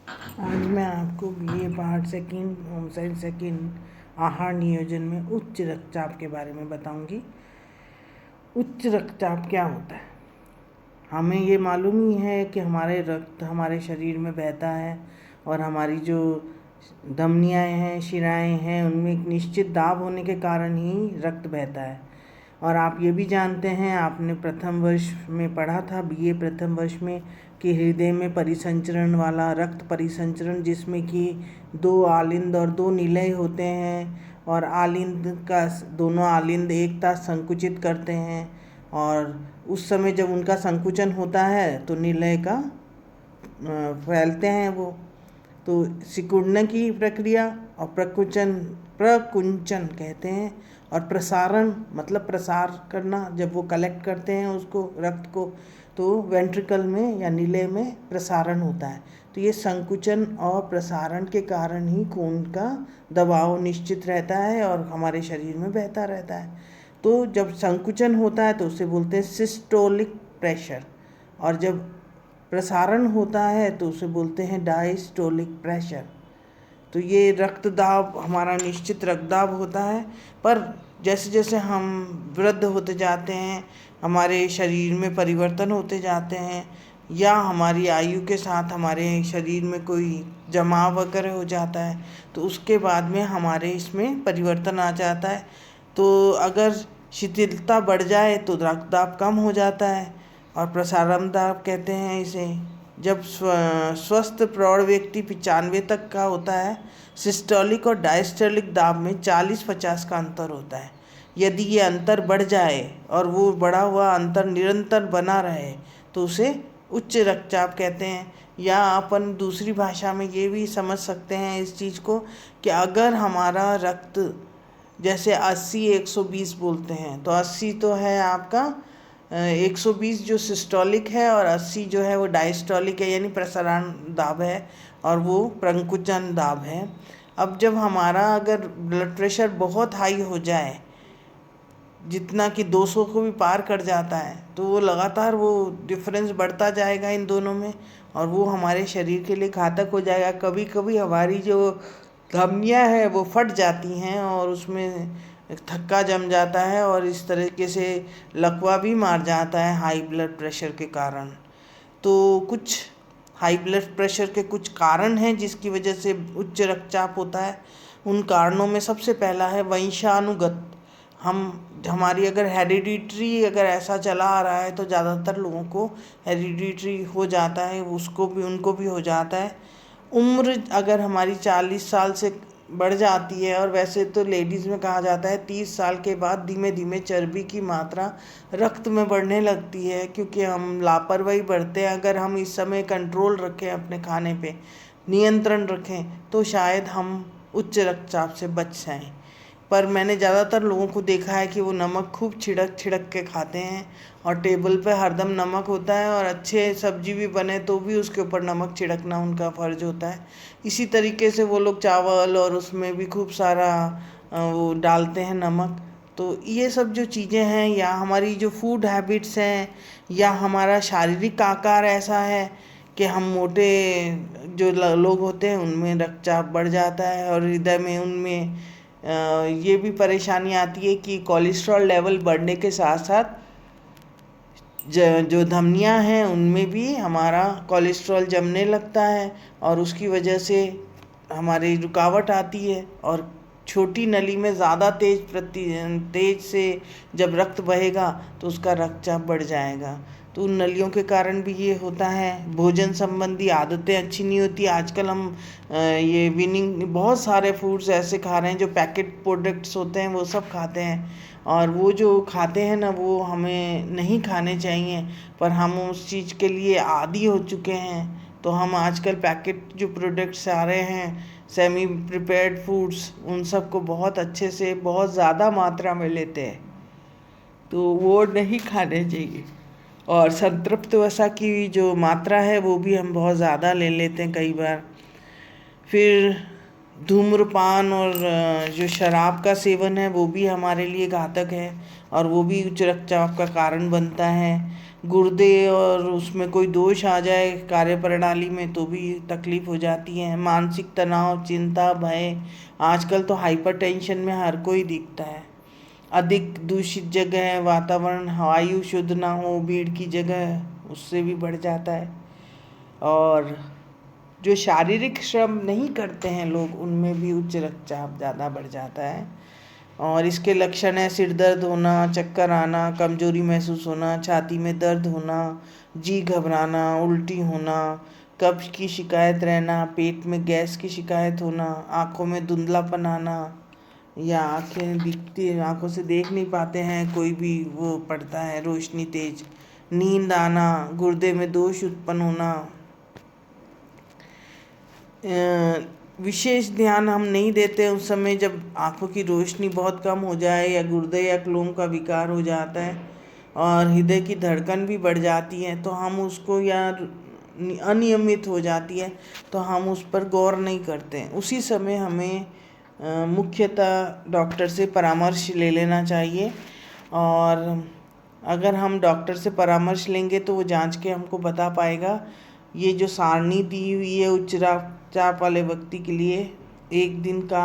आज मैं आपको BA part second home science second आहार नियोजन में उच्च रक्तचाप के बारे में बताऊंगी। उच्च रक्तचाप क्या होता है? हमें ये मालूम ही है कि हमारे रक्त हमारे शरीर में बहता है और हमारी जो धमनियाँ हैं, शिराएँ हैं, उनमें एक निश्चित दाब होने के कारण ही रक्त बहता है। और आप ये भी जानते हैं, आपने प्रथम वर्ष में पढ़ा था, बीए प्रथम वर्ष में, कि हृदय में परिसंचरण वाला रक्त परिसंचरण, जिसमें कि 2 आलिंद और 2 निलय होते हैं, और आलिंद का दोनों आलिंद एक साथ संकुचित करते हैं, और उस समय जब उनका संकुचन होता है तो निलय का फैलते हैं वो। तो सिकुड़ने की प्रक्रिया और प्रकुंचन कहते हैं, और प्रसारण मतलब प्रसार करना, जब वो कलेक्ट करते हैं उसको रक्त को, तो वेंट्रिकल में या निलय में प्रसारण होता है। तो ये संकुचन और प्रसारण के कारण ही खून का दबाव निश्चित रहता है और हमारे शरीर में बहता रहता है। तो जब संकुचन होता है तो उसे बोलते हैं सिस्टोलिक प्रेशर, और जब प्रसारण होता है तो उसे बोलते हैं डायस्टोलिक प्रेशर। तो ये रक्त दाब हमारा निश्चित रक्त दाब होता है, पर जैसे जैसे हम वृद्ध होते जाते हैं, हमारे शरीर में परिवर्तन होते जाते हैं, या हमारी आयु के साथ हमारे शरीर में कोई जमाव वगैरह हो जाता है, तो उसके बाद में हमारे इसमें परिवर्तन आ जाता है। तो अगर शिथिलता बढ़ जाए तो रक्त दाब कम हो जाता है, और प्रसारण दाब कहते हैं इसे। जब स्वस्थ प्रौढ़ व्यक्ति 95 तक का होता है, सिस्टोलिक और डायस्टोलिक दाब में 40-50 का अंतर होता है। यदि ये अंतर बढ़ जाए और वो बढ़ा हुआ अंतर निरंतर बना रहे तो उसे उच्च रक्तचाप कहते हैं। या अपन दूसरी भाषा में ये भी समझ सकते हैं इस चीज़ को, कि अगर हमारा रक्त जैसे 80-120 बोलते हैं, तो 80 तो है आपका 120 जो सिस्टोलिक है, और 80 जो है वो डायस्टोलिक है, यानी प्रसारण दाब है, और वो प्रकुंचन दाब है। अब जब हमारा अगर ब्लड प्रेशर बहुत हाई हो जाए, जितना कि 200 को भी पार कर जाता है, तो वो लगातार वो डिफरेंस बढ़ता जाएगा इन दोनों में, और वो हमारे शरीर के लिए घातक हो जाएगा। कभी कभी हमारी जो धमनियाँ हैं वो फट जाती हैं और उसमें थक्का जम जाता है, और इस तरीके से लकवा भी मार जाता है हाई ब्लड प्रेशर के कारण। तो कुछ हाई ब्लड प्रेशर के कुछ कारण हैं जिसकी वजह से उच्च रक्तचाप होता है। उन कारणों में सबसे पहला है वंशानुगत। हमारी अगर हेरिडिटरी अगर ऐसा चला आ रहा है तो ज़्यादातर लोगों को हेरिडिटरी हो जाता है, उसको भी उनको भी हो जाता है। उम्र अगर हमारी 40 साल से बढ़ जाती है, और वैसे तो लेडीज़ में कहा जाता है 30 साल के बाद धीमे धीमे चर्बी की मात्रा रक्त में बढ़ने लगती है, क्योंकि हम लापरवाही बरतें। अगर हम इस समय कंट्रोल रखें, अपने खाने पे नियंत्रण रखें, तो शायद हम उच्च रक्तचाप से बच जाएं। पर मैंने ज़्यादातर लोगों को देखा है कि वो नमक खूब छिड़क छिड़क के खाते हैं, और टेबल पे हरदम नमक होता है, और अच्छे सब्जी भी बने तो भी उसके ऊपर नमक छिड़कना उनका फ़र्ज होता है। इसी तरीके से वो लोग चावल और उसमें भी खूब सारा वो डालते हैं नमक। तो ये सब जो चीज़ें हैं, या हमारी जो फूड हैबिट्स हैं, या हमारा शारीरिक आकार ऐसा है कि हम मोटे जो लोग होते हैं उनमें रक्तचाप बढ़ जाता है, और हृदय में उनमें ये भी परेशानी आती है कि कोलेस्ट्रॉल लेवल बढ़ने के साथ साथ जो धमनियां हैं उनमें भी हमारा कोलेस्ट्रॉल जमने लगता है, और उसकी वजह से हमारी रुकावट आती है, और छोटी नली में ज़्यादा तेज से जब रक्त बहेगा तो उसका रक्तचाप बढ़ जाएगा। तो उन नलियों के कारण भी ये होता है। भोजन संबंधी आदतें अच्छी नहीं होती। आजकल हम ये विनिंग बहुत सारे फूड्स ऐसे खा रहे हैं जो पैकेट प्रोडक्ट्स होते हैं, वो सब खाते हैं, और वो जो खाते हैं ना, वो हमें नहीं खाने चाहिए, पर हम उस चीज़ के लिए आदी हो चुके हैं। तो हम आजकल पैकेट जो प्रोडक्ट्स आ रहे हैं, सेमी प्रिपेयर्ड फूड्स, उन सब को बहुत अच्छे से बहुत ज़्यादा मात्रा में लेते हैं, तो वो नहीं खाने चाहिए। और संतृप्त वसा की जो मात्रा है वो भी हम बहुत ज़्यादा ले लेते हैं कई बार। फिर धूम्रपान और जो शराब का सेवन है वो भी हमारे लिए घातक है, और वो भी उच्च रक्तचाप का कारण बनता है। गुर्दे और उसमें कोई दोष आ जाए कार्य प्रणाली में तो भी तकलीफ हो जाती है। मानसिक तनाव, चिंता, भय, आजकल तो हाइपरटेंशन में हर कोई दिखता है। अधिक दूषित जगह, वातावरण, वायु शुद्ध ना हो, भीड़ की जगह, उससे भी बढ़ जाता है। और जो शारीरिक श्रम नहीं करते हैं लोग, उनमें भी उच्च रक्तचाप ज़्यादा बढ़ जाता है। और इसके लक्षण है सिर दर्द होना, चक्कर आना, कमजोरी महसूस होना, छाती में दर्द होना, जी घबराना, उल्टी होना, कब्ज की शिकायत रहना, पेट में गैस की शिकायत होना, आँखों में धुंधलापन आना या आँखें दिखती, आँखों से देख नहीं पाते हैं, कोई भी वो पड़ता है रोशनी तेज, नींद आना, गुर्दे में दोष उत्पन्न होना। विशेष ध्यान हम नहीं देते उस समय जब आँखों की रोशनी बहुत कम हो जाए या गुर्दे या क्लोम का विकार हो जाता है और हृदय की धड़कन भी बढ़ जाती है, तो हम उसको, या अनियमित हो जाती है तो हम उस पर गौर नहीं करते। उसी समय हमें मुख्यतः डॉक्टर से परामर्श ले लेना चाहिए। और अगर हम डॉक्टर से परामर्श लेंगे तो वो जांच के हमको बता पाएगा। ये जो सारणी दी हुई है उच्च रक्तचाप वाले व्यक्ति के लिए, एक दिन का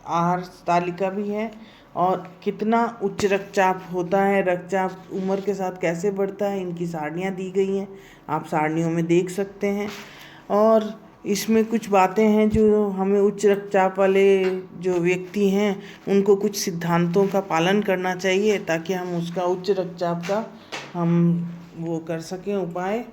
आहार तालिका भी है और कितना उच्च रक्तचाप होता है, रक्तचाप उम्र के साथ कैसे बढ़ता है, इनकी सारणियाँ दी गई हैं, आप सारणियों में देख सकते हैं। और इसमें कुछ बातें हैं जो हमें उच्च रक्तचाप वाले जो व्यक्ति हैं उनको कुछ सिद्धांतों का पालन करना चाहिए ताकि हम उसका उच्च रक्तचाप का हम वो कर सकें उपाय।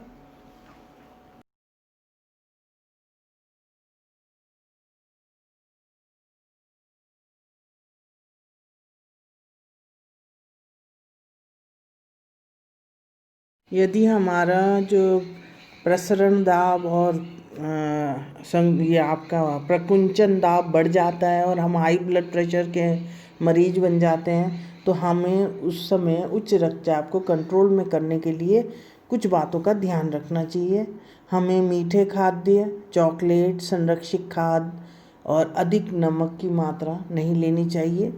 यदि हमारा जो प्रसरण दाब और ये आपका प्रकुंचन दाब बढ़ जाता है और हम हाई ब्लड प्रेशर के मरीज बन जाते हैं तो हमें उस समय उच्च रक्तचाप को कंट्रोल में करने के लिए कुछ बातों का ध्यान रखना चाहिए। हमें मीठे खाद्य, चॉकलेट, संरक्षित खाद्य और अधिक नमक की मात्रा नहीं लेनी चाहिए।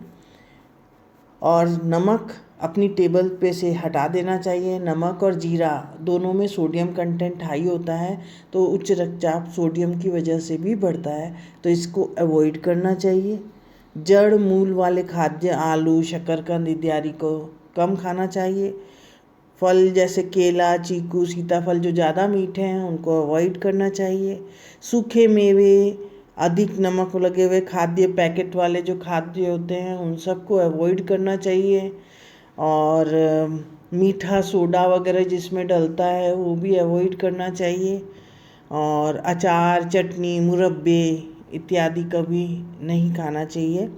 और नमक अपनी टेबल पे से हटा देना चाहिए। नमक और जीरा दोनों में सोडियम कंटेंट हाई होता है तो उच्च रक्तचाप सोडियम की वजह से भी बढ़ता है, तो इसको अवॉइड करना चाहिए। जड़ मूल वाले खाद्य, आलू, शकरकंद इत्यादि को कम खाना चाहिए। फल जैसे केला, चीकू, सीताफल जो ज़्यादा मीठे हैं उनको अवॉइड करना चाहिए। सूखे मेवे, अधिक नमक लगे हुए खाद्य, पैकेट वाले जो खाद्य होते हैं उन सबको अवॉइड करना चाहिए। और मीठा सोडा वगैरह जिसमें डलता है वो भी अवॉइड करना चाहिए। और अचार, चटनी, मुरब्बे इत्यादि कभी नहीं खाना चाहिए।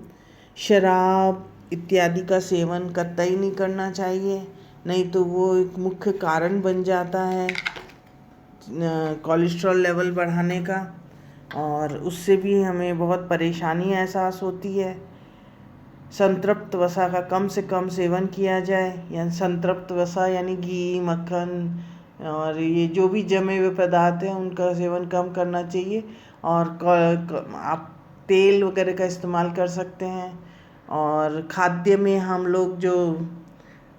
शराब इत्यादि का सेवन कतई नहीं करना चाहिए, नहीं तो वो एक मुख्य कारण बन जाता है कोलेस्ट्रॉल लेवल बढ़ाने का और उससे भी हमें बहुत परेशानी एहसास होती है। संतृप्त वसा का कम से कम सेवन किया जाए, या संतृप्त वसा यानी घी, मक्खन और ये जो भी जमे हुए पदार्थ हैं उनका सेवन कम करना चाहिए। और आप तेल वगैरह का इस्तेमाल कर सकते हैं। और खाद्य में हम लोग जो,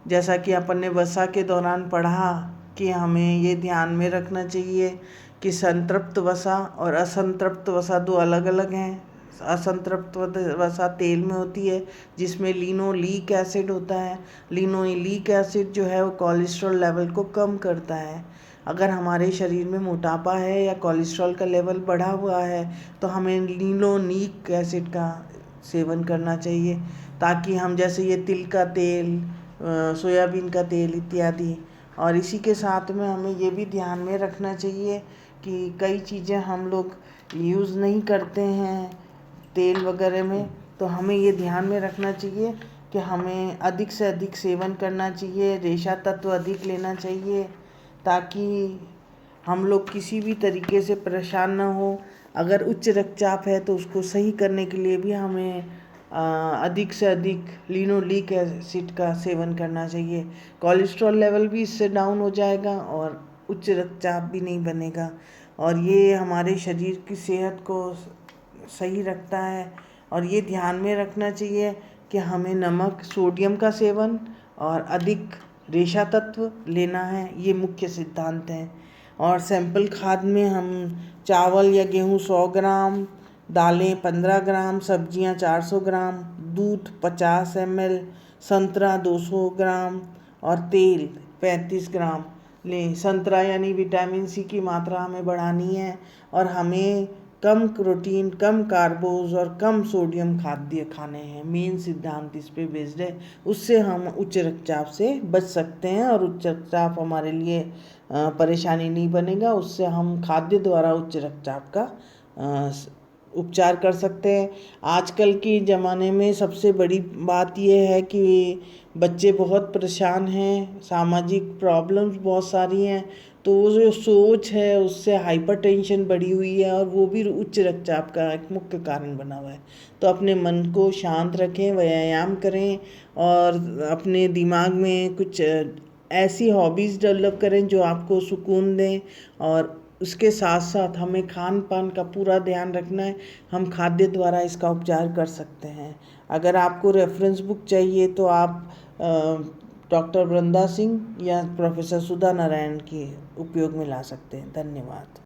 जैसा कि अपन ने वसा के दौरान पढ़ा कि हमें ये ध्यान में रखना चाहिए कि संतृप्त वसा और असंतृप्त वसा दो अलग अलग हैं। असंतृप्त वसा तेल में होती है जिसमें लिनोलीक एसिड होता है। लिनोलीक एसिड जो है वो कोलेस्ट्रॉल लेवल को कम करता है। अगर हमारे शरीर में मोटापा है या कोलेस्ट्रॉल का लेवल बढ़ा हुआ है तो हमें लिनोलीक एसिड का सेवन करना चाहिए, ताकि हम जैसे ये तिल का तेल, सोयाबीन का तेल इत्यादि। और इसी के साथ में हमें ये भी ध्यान में रखना चाहिए कि कई चीज़ें हम लोग यूज़ नहीं करते हैं तेल वगैरह में, तो हमें ये ध्यान में रखना चाहिए कि हमें अधिक से अधिक सेवन करना चाहिए, रेशा तत्व अधिक लेना चाहिए ताकि हम लोग किसी भी तरीके से परेशान ना हो। अगर उच्च रक्तचाप है तो उसको सही करने के लिए भी हमें अधिक से अधिक लिनोलीक एसिड का सेवन करना चाहिए। कोलेस्ट्रॉल लेवल भी इससे डाउन हो जाएगा और उच्च रक्तचाप भी नहीं बनेगा और ये हमारे शरीर की सेहत को सही रखता है। और ये ध्यान में रखना चाहिए कि हमें नमक, सोडियम का सेवन और अधिक रेशा तत्व लेना है, ये मुख्य सिद्धांत हैं। और सैंपल खाद में हम चावल या गेहूँ 100 ग्राम, दालें 15 ग्राम, सब्जियां 400 ग्राम, दूध 50 ml, संतरा 200 ग्राम और तेल 35 ग्राम लें। संतरा यानी विटामिन सी की मात्रा हमें बढ़ानी है और हमें कम प्रोटीन, कम कार्बोज और कम सोडियम खाद्य खाने हैं। मेन सिद्धांत इस पे बेस्ड है। उससे हम उच्च रक्तचाप से बच सकते हैं और उच्च रक्तचाप हमारे लिए परेशानी नहीं बनेगा। उससे हम खाद्य द्वारा उच्च रक्तचाप का उपचार कर सकते हैं। आजकल के ज़माने में सबसे बड़ी बात यह है कि बच्चे बहुत परेशान हैं, सामाजिक प्रॉब्लम्स बहुत सारी हैं, तो वो जो सोच है उससे हाइपरटेंशन बढ़ी हुई है और वो भी उच्च रक्तचाप का एक मुख्य कारण बना हुआ है। तो अपने मन को शांत रखें, व्यायाम करें और अपने दिमाग में कुछ ऐसी हॉबीज़ डेवलप करें जो आपको सुकून दें। और उसके साथ साथ हमें खान पान का पूरा ध्यान रखना है। हम खाद्य द्वारा इसका उपचार कर सकते हैं। अगर आपको रेफरेंस बुक चाहिए तो आप डॉक्टर वृंदा सिंह या प्रोफेसर सुधा नारायण के उपयोग में ला सकते हैं। धन्यवाद।